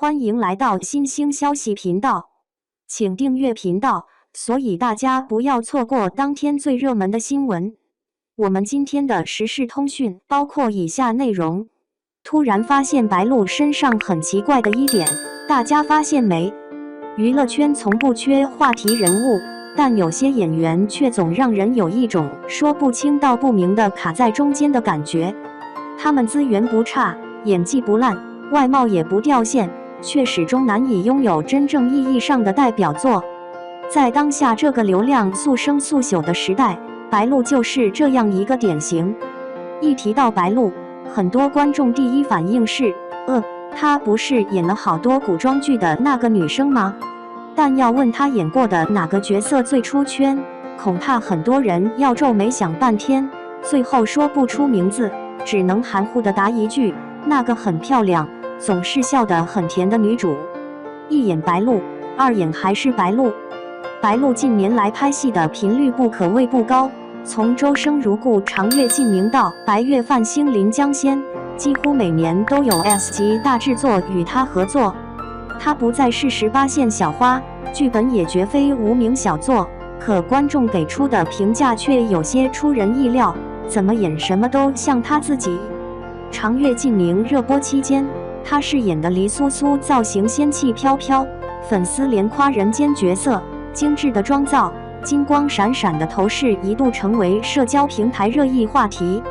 欢迎来到新兴消息频道，请订阅频道，所以大家不要错过当天最热门的新闻。我们今天的时事通讯包括以下内容：突然发现白鹿身上很奇怪的一点，大家发现没？娱乐圈从不缺话题人物，但有些演员却总让人有一种说不清道不明的卡在中间的感觉。他们资源不差，演技不烂，外貌也不掉线，却始终难以拥有真正意义上的代表作。在当下这个流量速生速朽的时代，白鹿就是这样一个典型。一提到白鹿，很多观众第一反应是，她不是演了好多古装剧的那个女生吗？但要问她演过的哪个角色最出圈，恐怕很多人要皱眉想半天，最后说不出名字，只能含糊地答一句：那个很漂亮，总是笑得很甜的女主。一演白鹿，二演还是白鹿。白鹿近年来拍戏的频率不可谓不高，从周生如故长月烬明到白月泛星临江仙，几乎每年都有 S 级大制作与她合作。她不再是18线小花，剧本也绝非无名小作，可观众给出的评价却有些出人意料，怎么演什么都像她自己。长月烬明热播期间，她饰演的黎苏苏造型仙气飘飘，粉丝连夸人间角色，精致的妆造，金光闪闪的头饰一度成为社交平台热议话题。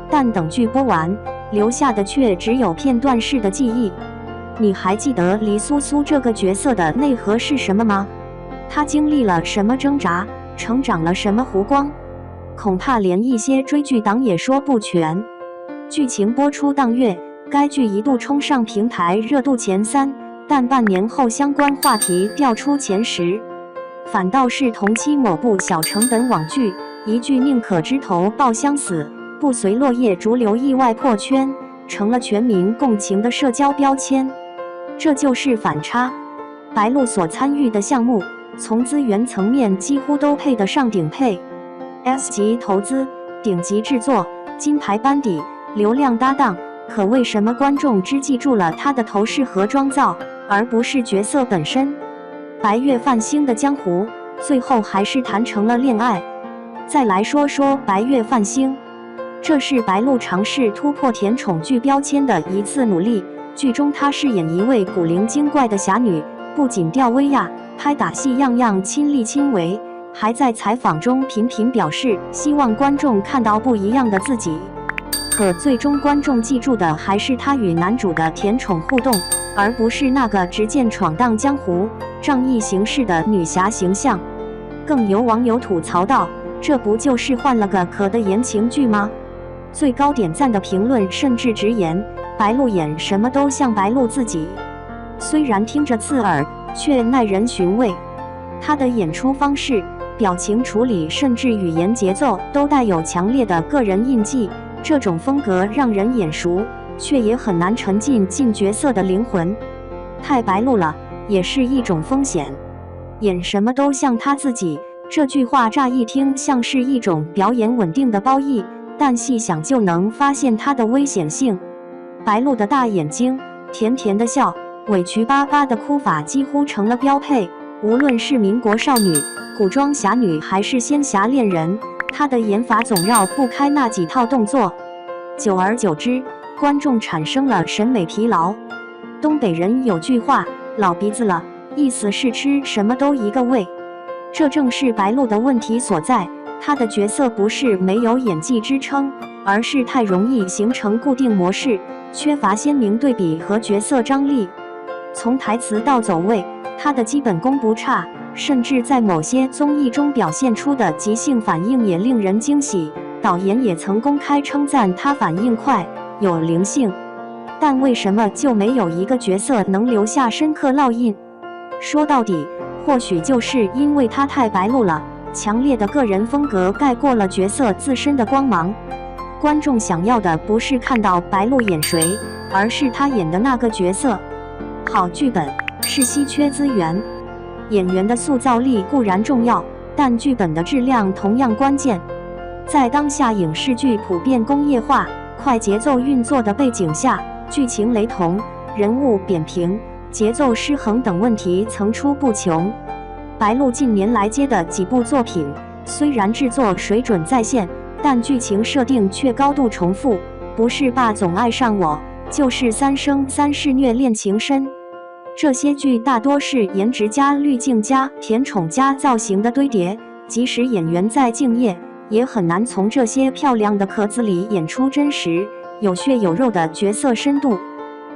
但等剧播完，留下的却只有片段式的记忆。你还记得黎苏苏这个角色的内核是什么吗？她经历了什么挣扎，成长了什么弧光？恐怕连一些追剧党也说不全。剧情播出当月，该剧一度冲上平台热度前3，但半年后相关话题掉出前10。反倒是同期某部小成本网剧，一句宁可枝头抱香死，不随落叶逐流意外破圈，成了全民共情的社交标签。这就是反差。白鹿所参与的项目，从资源层面几乎都配得上顶配 S 级投资、顶级制作、金牌班底、流量搭档，可为什么观众只记住了他的头饰和妆造，而不是角色本身？白月泛星的江湖，最后还是谈成了恋爱。再来说说白月泛星，这是白鹿尝试突破甜宠剧标签的一次努力。剧中她饰演一位古灵精怪的侠女，不仅吊威亚，拍打戏样样亲力亲为，还在采访中频频表示希望观众看到不一样的自己。可最终观众记住的还是她与男主的甜宠互动，而不是那个执剑闯荡江湖、仗义行事的女侠形象。更有网友吐槽道：这不就是换了个壳的言情剧吗？最高点赞的评论甚至直言，白鹿演什么都像白鹿自己。虽然听着刺耳，却耐人寻味。她的演出方式、表情处理，甚至语言节奏都带有强烈的个人印记，这种风格让人眼熟，却也很难沉浸进角色的灵魂。太白鹿了，也是一种风险。演什么都像她自己，这句话乍一听像是一种表演稳定的褒义，但细想就能发现它的危险性。白鹿的大眼睛、甜甜的笑、委屈巴巴的哭法几乎成了标配，无论是民国少女、古装侠女还是仙侠恋人，她的演法总绕不开那几套动作。久而久之，观众产生了审美疲劳。东北人有句话，老鼻子了，意思是吃什么都一个味。这正是白鹿的问题所在，她的角色不是没有演技支撑，而是太容易形成固定模式，缺乏鲜明对比和角色张力。从台词到走位，她的基本功不差，甚至在某些综艺中表现出的即兴反应也令人惊喜。导演也曾公开称赞她反应快，有灵性。但为什么就没有一个角色能留下深刻烙印？说到底，或许就是因为她太白鹿了，强烈的个人风格盖过了角色自身的光芒。观众想要的不是看到白鹿演谁，而是她演的那个角色。好剧本是稀缺资源，演员的塑造力固然重要，但剧本的质量同样关键。在当下影视剧普遍工业化、快节奏运作的背景下，剧情雷同，人物扁平，节奏失衡等问题层出不穷。白鹿近年来接的几部作品，虽然制作水准在线，但剧情设定却高度重复，不是霸总爱上我，就是三生三世虐恋情深。这些剧大多是颜值加滤镜加甜宠加造型的堆叠，即使演员再敬业，也很难从这些漂亮的壳子里演出真实、有血有肉的角色深度。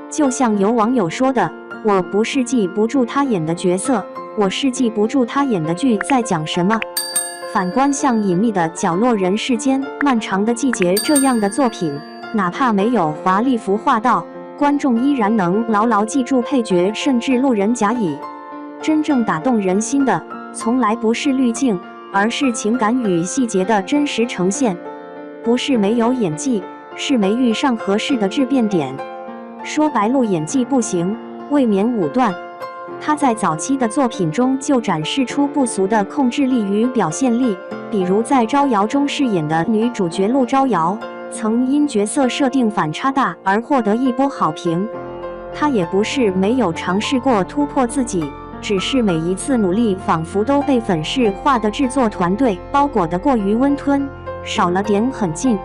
就像有网友说的，我不是记不住他演的角色，我是记不住他演的剧在讲什么。反观像《隐秘的角落》《人世间》《漫长的季节》这样的作品，哪怕没有华丽服化道，观众依然能牢牢记住配角甚至路人甲乙。真正打动人心的，从来不是滤镜，而是情感与细节的真实呈现。不是没有演技，是没遇上合适的质变点。说白鹿演技不行，未免武断。她在早期的作品中就展示出不俗的控制力与表现力，比如在《招摇》中饰演的女主角陆招摇，曾因角色设定反差大而获得一波好评。她也不是没有尝试过突破自己，只是每一次努力仿佛都被粉饰化的制作团队包裹得过于温吞，少了点狠劲。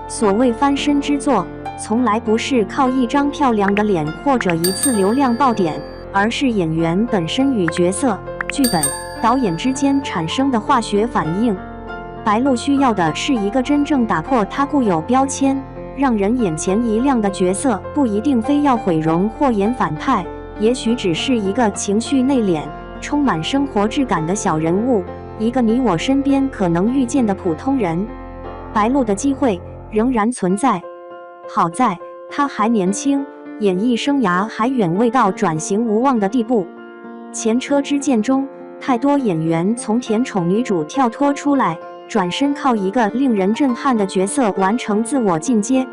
所谓翻身之作，从来不是靠一张漂亮的脸或者一次流量爆点，而是演员本身与角色、剧本、导演之间产生的化学反应。白鹿需要的是一个真正打破他固有标签，让人眼前一亮的角色，不一定非要毁容或演反派，也许只是一个情绪内敛、充满生活质感的小人物，一个你我身边可能遇见的普通人。白鹿的机会仍然存在，好在他还年轻，演艺生涯还远未到转型无望的地步。前车之鉴中，太多演员从甜宠女主跳脱出来，转身靠一个令人震撼的角色完成自我进阶。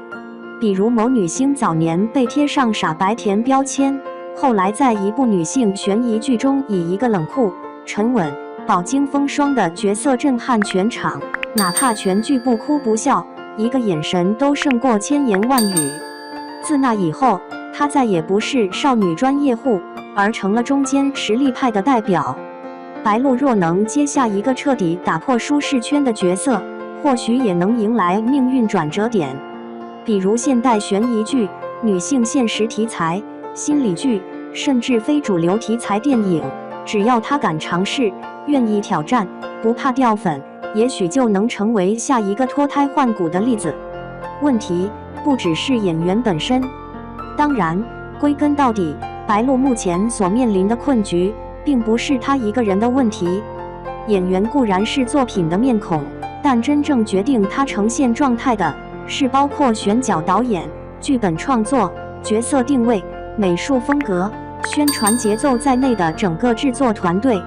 比如某女星早年被贴上傻白甜标签，后来在一部女性悬疑剧中以一个冷酷、沉稳、饱经风霜的角色震撼全场，哪怕全剧不哭不笑，一个眼神都胜过千言万语。自那以后，她再也不是少女专业户，而成了中间实力派的代表。白鹿若能接下一个彻底打破舒适圈的角色，或许也能迎来命运转折点。比如现代悬疑剧、女性现实题材、心理剧，甚至非主流题材电影，只要她敢尝试，愿意挑战，不怕掉粉，也许就能成为下一个脱胎换骨的例子。问题不只是演员本身，当然，归根到底，白鹿目前所面临的困局，并不是她一个人的问题。演员固然是作品的面孔，但真正决定她呈现状态的，是包括选角、导演、剧本创作、角色定位、美术风格、宣传节奏在内的整个制作团队。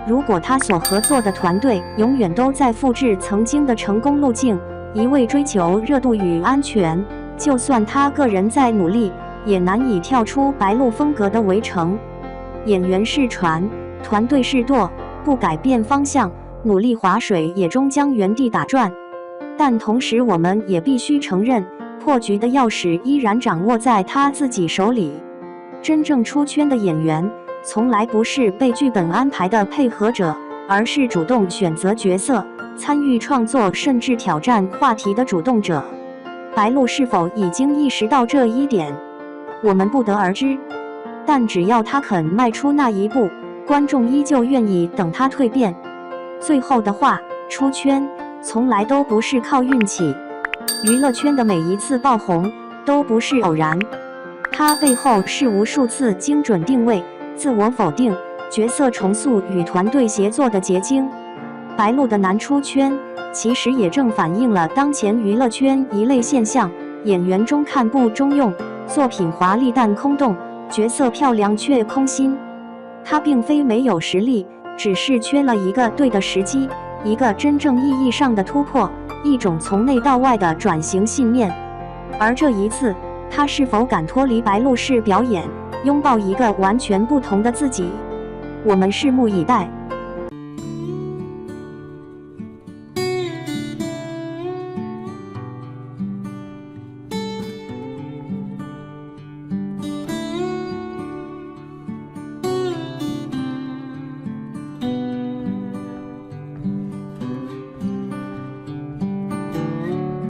如果他所合作的团队永远都在复制曾经的成功路径，一味追求热度与安全，就算他个人再努力，也难以跳出白鹿风格的围城。演员是船，团队是舵，不改变方向，努力划水也终将原地打转。但同时，我们也必须承认，破局的钥匙依然掌握在他自己手里。真正出圈的演员，从来不是被剧本安排的配合者，而是主动选择角色、参与创作甚至挑战话题的主动者。白鹿是否已经意识到这一点，我们不得而知。但只要他肯迈出那一步，观众依旧愿意等他蜕变。最后的话，出圈从来都不是靠运气，娱乐圈的每一次爆红都不是偶然，它背后是无数次精准定位、自我否定、角色重塑与团队协作的结晶。白鹿的难出圈，其实也正反映了当前娱乐圈一类现象：演员中看不中用，作品华丽但空洞，角色漂亮却空心。他并非没有实力，只是缺了一个对的时机，一个真正意义上的突破，一种从内到外的转型信念。而这一次，他是否敢脱离白鹿式表演，拥抱一个完全不同的自己？我们拭目以待。